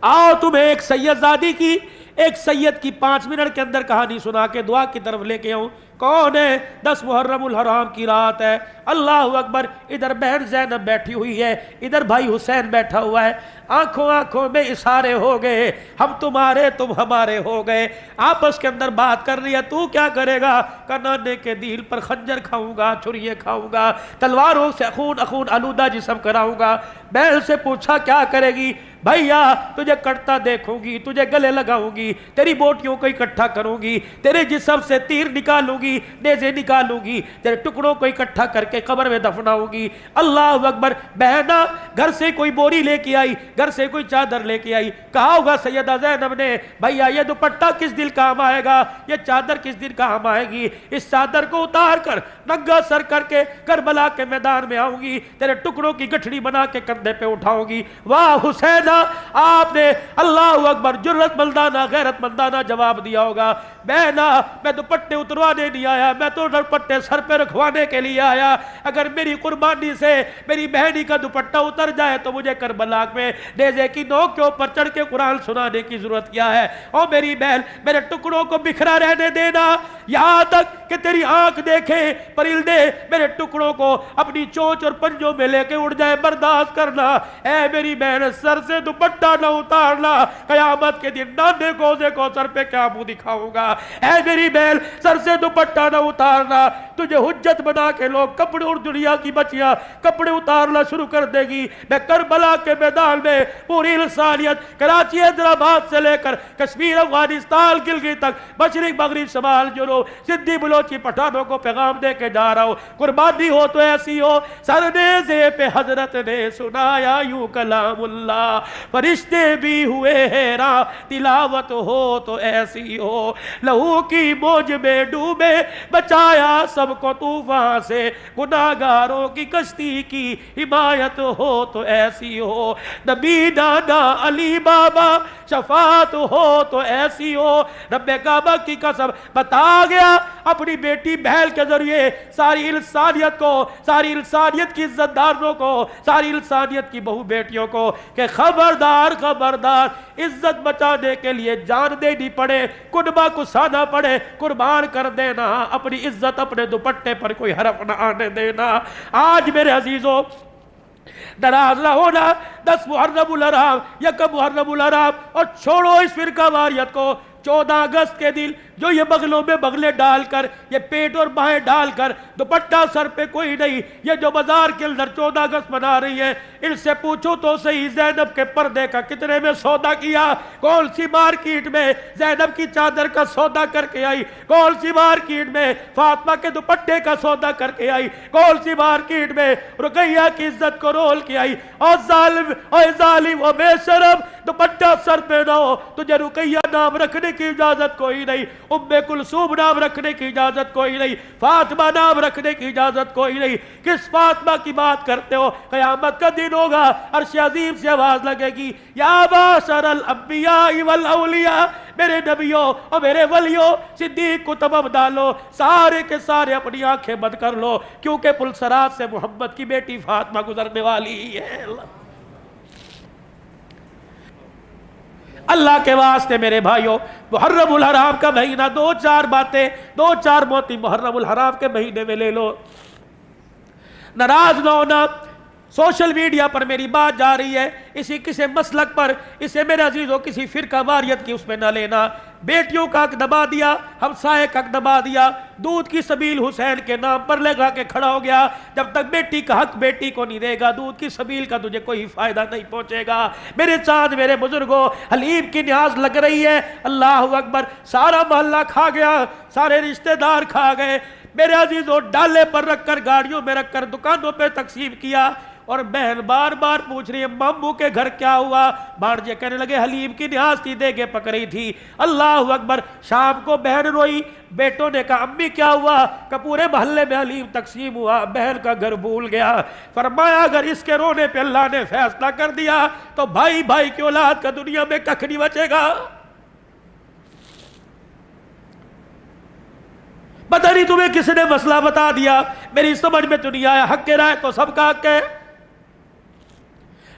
آؤ تمہیں ایک سید زادی کی، ایک سید کی 5 منٹ کے اندر کہانی سنا کے دعا کی طرف لے کے آؤں۔ کون ہے؟ 10 محرم الحرام کی رات ہے، اللہ اکبر، ادھر بہن زینب بیٹھی ہوئی ہے، ادھر بھائی حسین بیٹھا ہوا ہے، آنکھوں آنکھوں میں اشارے ہو گئے، ہم تمہارے تم ہمارے ہو گئے، آپس کے اندر بات کر رہی ہے، تو کیا کرے گا؟ نانے کے دل پر خنجر کھاؤں گا، چھریے کھاؤں گا، تلواروں سے خون آلودہ جسم کراؤں گا۔ بہن سے پوچھا کیا کرے گی؟ بھیا تجھے کٹتا دیکھوں گی، تجھے گلے لگاؤں گی، تیری بوٹیوں کو اکٹھا کروں گی، تیرے جسم سے تیر نکالوں گی، نیزے نکالوں گی، تیرے ٹکڑوں کو اکٹھا کر کے قبر میں دفناؤں گی۔ اللہ اکبر۔ بہنا گھر سے کوئی بوری لے کے آئی، گھر سے کوئی چادر لے کے آئی، کہا ہوگا سیدہ زینب نے بھیا یہ دوپٹہ کس دن کام آئے گا، یہ چادر کس دن کام آئے گی، اس چادر کو اتار کر ننگا سر کر کے کربلا کے میدان میں آؤں گی، تیرے ٹکڑوں کی گٹھڑی بنا کے کندھے پہ اٹھاؤں گی۔ واہ حسین، آپ نے اللہ اکبر جرت مندانہ غیرت مندانہ جواب دیا ہوگا، بہنا میں دوپٹے اتروانے نہیں آیا، میں تو دوپٹے سر پہ رکھوانے کے لیے آیا، اگر میری قربانی سے میری بہنی کا دوپٹہ اتر جائے تو مجھے کربلا میں نیزے کی نوک کے اوپر چڑھ کے قرآن سنانے کی ضرورت کیا ہے؟ او میری بہن، میرے ٹکڑوں کو بکھرا رہنے دینا، یہاں تک کہ تیری آنکھ دیکھے پرندے میرے ٹکڑوں کو اپنی چونچ اور پنجوں میں لے کے اڑ جائے، برداشت کرنا۔ اے میری بہن، سر سے دوپٹہ نہ اتارنا، قیامت کے دن نانے گوزے کو سر پہ کیا منہ دکھاؤں گا۔ اے میری بہن، سر سے دوپٹہ نہ اتارنا، تجھے حجت بنا کے لوگ کپڑے، اور دنیا کی بچیاں کپڑے اتارنا شروع کر دے گی۔ میں کربلا کے میدان میں پوری انسانیت، کراچی حیدرآباد سے لے کر کشمیر، افغانستان، گلگت تک، مشرق مغرب شمال جنوب، سندھی بلوچی پٹھانوں کو پیغام دے کے جا رہا ہوں، قربانی ہو تو ایسی ہو۔ سر نیزے پہ حضرت نے سنایا یوں کلام اللہ، فرشتے بھی ہوئے حیران، تلاوت ہو تو ایسی ہو، لہو کی موج میں ڈوبے بچایا سب کو طوفان سے، گناہگاروں کی کشتی کی حمایت ہو تو ایسی ہو، نبی نانا علی بابا شفاعت ہو تو ایسی ہو۔ رب کعبہ کی قسم بتا گیا اپنی بیٹی بہل کے ذریعے ساری انسانیت کو، ساری انسانیت کی عزت داروں کو، ساری انسانیت کی بہو بیٹیوں کو کہ خبردار خبردار، عزت بچانے کے لیے جان دینی پڑے، کنبہ کسانا پڑے، قربان کر دینا، اپنی عزت اپنے دوپٹے پر کوئی حرف نہ آنے دینا۔ آج میرے عزیزوں ناراض نہ ہونا، 10 محرم الحرام، 1 محرم الحرام، اور چھوڑو اس فرقہ واریت کو۔ 14 اگست کے دن جو یہ بغلوں میں بغلے ڈال کر، یہ پیٹ اور بائیں ڈال کر، دوپٹہ سر پہ کوئی نہیں، یہ جو بازار کے اندر 14 اگست منا رہی ہے، ان سے پوچھو تو صحیح زینب کے پردے کا کتنے میں سودا کیا؟ کون سی مارکیٹ میں زینب کی چادر کا سودا کر کے آئی؟ کون سی مارکیٹ میں فاطمہ کے دوپٹے کا سودا کر کے آئی؟ کون سی مارکیٹ میں رقیہ کی عزت کو رول کے آئی؟ اور ظالم اور بے شرم، دوپٹہ سر پہ نہ ہو، تجھے رقیہ نام رکھنے کی اجازت کوئی نہیں، ام کلثوم نام رکھنے کی اجازت کوئی نہیں، فاطمہ نام رکھنے کی اجازت کوئی نہیں۔ کس فاطمہ کی بات کرتے ہو؟ قیامت کا دن ہوگا، عرش عظیم سے آواز لگے گی، یا معشر الانبیاء والاولیاء، میرے نبیوں اور میرے ولیوں، صدیق کو تمام ڈالو، سارے کے سارے اپنی آنکھیں بند کر لو، کیونکہ پلسرات سے محمد کی بیٹی فاطمہ گزرنے والی ہے۔ اللہ کے واسطے میرے بھائیوں، محرم الحرام کا مہینہ، 2-4 باتیں، 2-4 موتی محرم الحرام کے مہینے میں لے لو۔ ناراض نہ ہونا، سوشل میڈیا پر میری بات جا رہی ہے، کسی مسلک پر، اسے میرے عزیزوں کسی فرقہ واریت کی اس میں نہ لینا۔ بیٹیوں کا حق دبا دیا، ہمسائے کا حق دبا دیا، دودھ کی سبیل حسین کے نام پر لگا کے کھڑا ہو گیا۔ جب تک بیٹی کا حق بیٹی کو نہیں دے گا، دودھ کی سبیل کا تجھے کوئی فائدہ نہیں پہنچے گا۔ میرے چاند، میرے بزرگوں، حلیم کی نیاز لگ رہی ہے، اللہ اکبر، سارا محلہ کھا گیا، سارے رشتہ دار کھا گئے۔ میرے عزیزوں، ڈالے پر رکھ کر، گاڑیوں میں رکھ کر، دکانوں پہ تقسیم کیا، اور بہن بار بار پوچھ رہی ہے ماموں کے گھر کیا ہوا؟ بھانجے کہنے لگے حلیم کی نیاز تھی، دے کے پک رہی تھی۔ اللہ اکبر۔ شام کو بہن روئی، بیٹوں نے کہا امی کیا ہوا؟ کہ پورے محلے میں حلیم تقسیم ہوا، بہن کا گھر بھول گیا۔ فرمایا اگر اس کے رونے پہ اللہ نے فیصلہ کر دیا تو بھائی بھائی کی اولاد کا دنیا میں ککھ نہیں بچے گا۔ پتہ نہیں تمہیں کس نے مسئلہ بتا دیا، میری سمجھ میں تو نہیں آیا۔ حق کے رائے تو سب کا حق ہے،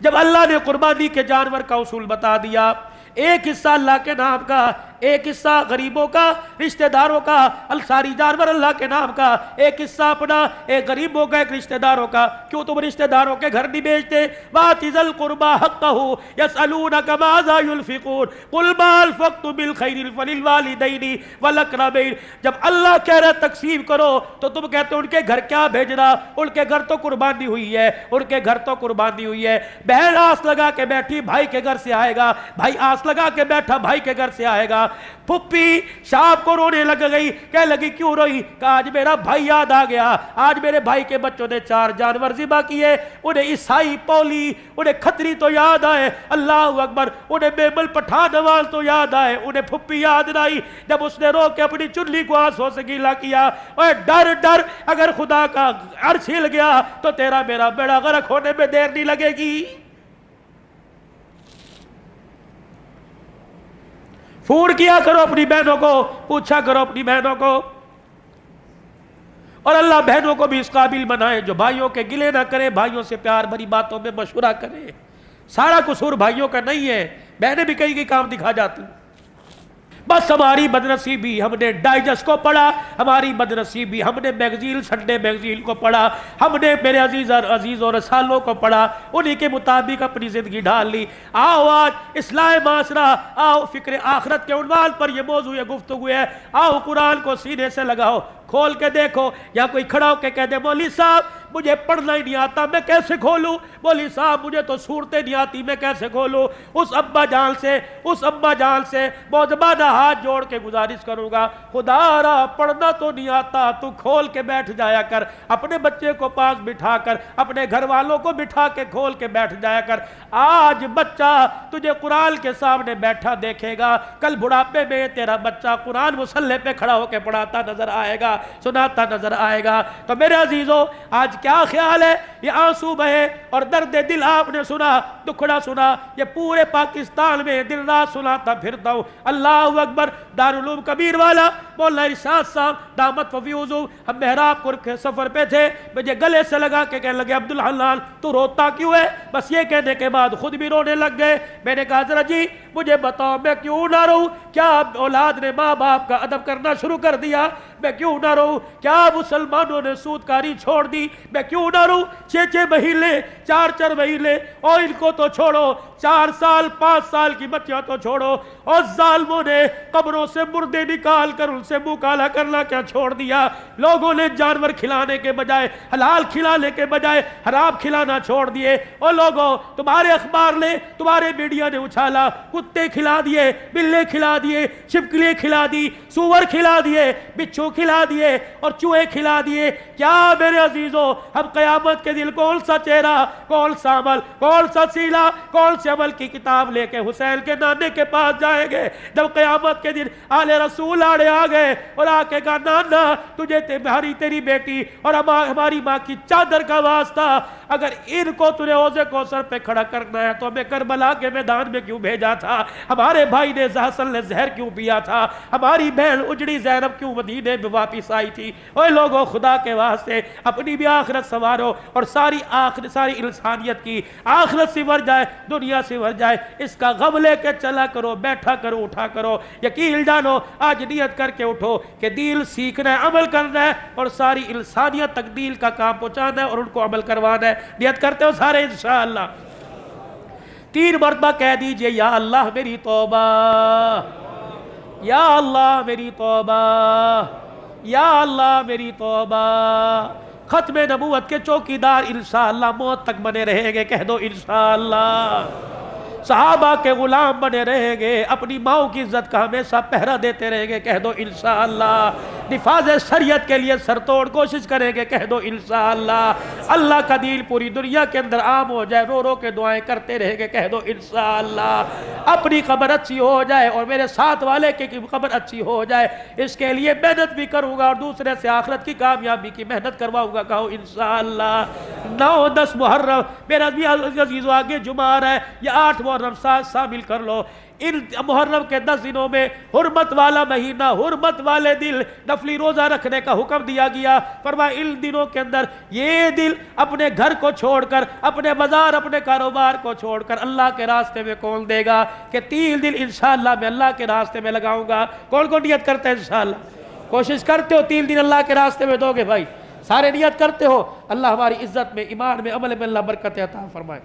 جب اللہ نے قربانی کے جانور کا اصول بتا دیا، ایک حصہ اللہ کے نام کا، ایک حصہ غریبوں کا، رشتہ داروں کا، ساری جانور اللہ کے نام کا، ایک حصہ اپنا، ایک غریبوں کا، ایک رشتہ داروں کا۔ کیوں تم رشتہ داروں کے گھر نہیں بیچتے؟ وَآتِ ذَا الْقُرْبَىٰ حَقَّهُ يَسْأَلُونَكَ مَاذَا يُنْفِقُونَ قُلْ مَا أَنفَقْتُم مِّنْ خَيْرٍ فَلِلْوَالِدَيْنِ وَالْأَقْرَبَيْنِ۔ جب اللہ کہہ رہا ہے تقسیم کرو تو تم کہتے ہو ان کے گھر کیا بھیجنا، ان کے گھر تو قربانی ہوئی ہے، ان کے گھر تو قربانی ہوئی ہے۔ بہن آس لگا کے بیٹھی بھائی کے گھر سے آئے گا، بھائی آس لگا کے بیٹھا بھائی کے گھر سے آئے گا۔ پھپھی شام کو رونے لگ گئی، کہہ لگی کیوں روئی؟ کہا آج میرا بھائی یاد آ گیا، آج میرے بھائی کے بچوں نے 4 جانور ذبح کیے، انہیں عیسائی پولی، انہیں کھتری تو یاد آئے، اللہ اکبر، انہیں بیبل پٹھان نواز تو یاد آئے، انہیں پھپھی یاد نہ آئی۔ جب اس نے رو کے اپنی چنلی کو آنسوں سے گیلا کیا، اوے ڈر ڈر، اگر خدا کا عرش ہل گیا تو تیرا میرا بیڑا غرق ہونے میں دیر نہیں لگے گی۔ فون کیا کرو اپنی بہنوں کو، پوچھا کرو اپنی بہنوں کو، اور اللہ بہنوں کو بھی اس قابل بنائے جو بھائیوں کے گلے نہ کرے، بھائیوں سے پیار بھری باتوں میں مشورہ کرے۔ سارا قصور بھائیوں کا نہیں ہے، بہنیں بھی کئی کام دکھا جاتی۔ بس ہماری بدنصیبی ہم نے ڈائجسٹ کو پڑھا، ہماری بدنصیبی ہم نے میگزین، سنڈے میگزین کو پڑھا، ہم نے میرے عزیز اور رسالوں کو پڑھا، انہی کے مطابق اپنی زندگی ڈال لی۔ آؤ آج اصلاح معاشرہ، آؤ فکر آخرت کے عنوان پر یہ موضوع گفتگو ہے، آؤ قرآن کو سینے سے لگاؤ، کھول کے دیکھو۔ یا کوئی کھڑا ہو کے کہہ دے مولوی صاحب مجھے پڑھنا ہی نہیں آتا، میں کیسے کھولوں؟ مولوی صاحب مجھے تو صورتیں نہیں آتی، میں کیسے کھولوں؟ اس ابا جان سے معذبانہ ہاتھ جوڑ کے گزارش کروں گا، خدا را پڑھنا تو نہیں آتا، تو کھول کے بیٹھ جایا کر، اپنے بچے کو پاس بٹھا کر، اپنے گھر والوں کو بٹھا کے کھول کے بیٹھ جایا کر۔ آج بچہ تجھے قرآن کے سامنے بیٹھا دیکھے گا، کل بڑھاپے میں تیرا بچہ قرآن مصلی پہ کھڑا ہو کے پڑھاتا نظر آئے گا، سناتا نظر آئے گا۔ تو میرے عزیزوں آج کیا خیال ہے؟ یہ آنسو بہے اور درد دل آپ نے سنا، دکھڑا سنا، یہ پورے پاکستان میں دن رات سناتا پھرتا ہوں۔ اللہ اکبر۔ دارالعلوم کبیر والا مولانا ارشاد صاحب دامت ففیوزو، ہم محراب کو رکھے سفر پہ تھے، مجھے گلے سے لگا کے کہنے لگے عبدالحنان تو روتا کیوں ہے؟ بس یہ کہنے کے بعد خود بھی رونے لگ گئے۔ میں نے کہا ذرا جی مجھے بتاؤ میں کیوں نہ رہوں؟ کیا اولاد نے ماں باپ کا ادب کرنا شروع کر دیا؟ میں کیوں نہ رہوں؟ کیا مسلمانوں نے سود کاری چھوڑ دی؟ میں کیوں نہ رہوں؟ 6 مہینے 4 مہینے، اور ان کو تو چھوڑو، 4 سال 5 سال کی بچیاں تو چھوڑو، اور ظالموں نے قبروں سے مردے نکال کر ان سے منہ کالا کرنا کیا چھوڑ دیا؟ لوگوں نے جانور کھلانے کے بجائے، حلال کھلانے کے بجائے حرام کھلانا چھوڑ دیے۔ اور لوگوں تمہارے اخبار نے، تمہارے میڈیا نے اچھالا، کتے کھلا دیے، بلے کھلا دیے، چھپکلیاں کھلا دی، سور کھلا دیے، بچھو کھلا دیے، اور چوہے کھلا دیے۔ کیا میرے عزیزوں ہم قیامت کے دن کون سا چہرہ، کون سا عمل، کون سا سیلا، کون سے عمل کی کتاب لے کے حسین کے نانے کے پاس جائیں گے؟ جب قیامت کے دن آل رسول آڑے آ گئے اور آ کے کہا نانا تجھے تیری بیٹی اور ہماری ماں کی چادر کا واسطہ، اگر ان کو تجھے حوض کوثر پہ کھڑا کرنا ہے تو ہمیں کربلا کے میدان میں کیوں بھیجا تھا؟ ہمارے بھائی نے حسن نے زہر کیوں پیا تھا؟ ہماری بہن اجڑی زینب کیوں مدینے میں واپس آئی تھی؟ اوے لوگوں خدا کے واسطے اپنی بھی آخرت سنوارو، اور ساری انسانیت کی آخرت سنور جائے، دنیا سنور جائے، اس کا غم لے کے چلا کرو، بیٹھا کرو، اٹھا کرو۔ یقین جانو آج نیت کر کے اٹھو کہ دین سیکھنا ہے، عمل کرنا ہے، اور ساری انسانیت تک دین کا کام پہنچانا ہے اور ان کو عمل کروانا ہے۔ نیت کرتے ہو سارے انشاءاللہ؟ 3 مرتبہ کہہ دیجئے یا اللہ میری توبہ، یا اللہ میری توبہ، یا اللہ میری توبہ۔ ختم نبوت کے چوکیدار انشاءاللہ موت تک بنے رہیں گے، کہہ دو انشاءاللہ۔ صحابہ کے غلام بنے رہیں گے، اپنی ماؤں کی عزت کا ہمیشہ پہرا دیتے رہیں گے، کہہ دو انشاءاللہ۔ نفاذ شریعت کے لیے سر توڑ کوشش کریں گے، کہہ دو انشاءاللہ۔ اللہ کا دین پوری دنیا کے اندر عام ہو جائے، رو رو کے دعائیں کرتے رہیں گے، کہہ دو انشاءاللہ۔ اپنی قبر اچھی ہو جائے اور میرے ساتھ والے کی قبر اچھی ہو جائے، اس کے لیے محنت بھی کروں گا اور دوسرے سے آخرت کی کامیابی کی محنت کرواؤں گا، کہو انشاءاللہ۔ 9-10 محرم میرا بھی عزیزو آگے جمعہ ہے، یا 8 محرم ساتھ شامل کر لو۔ ان محرم کے 10 دنوں میں حرمت والا مہینہ، حرمت والے دل، نفلی روزہ رکھنے کا حکم دیا گیا۔ فرمایا ان دنوں کے اندر یہ دل اپنے گھر کو چھوڑ کر، اپنے بازار، اپنے کاروبار کو چھوڑ کر اللہ کے راستے میں کون دے گا کہ 3 دن انشاءاللہ میں اللہ کے راستے میں لگاؤں گا؟ کون کون نیت کرتے ہیں انشاءاللہ؟ کوشش کرتے ہو 3 دن اللہ کے راستے میں دو گے بھائی؟ سارے نیت کرتے ہو؟ اللہ ہماری عزت میں، ایمان میں، عمل میں اللہ برکت عطا فرمائے۔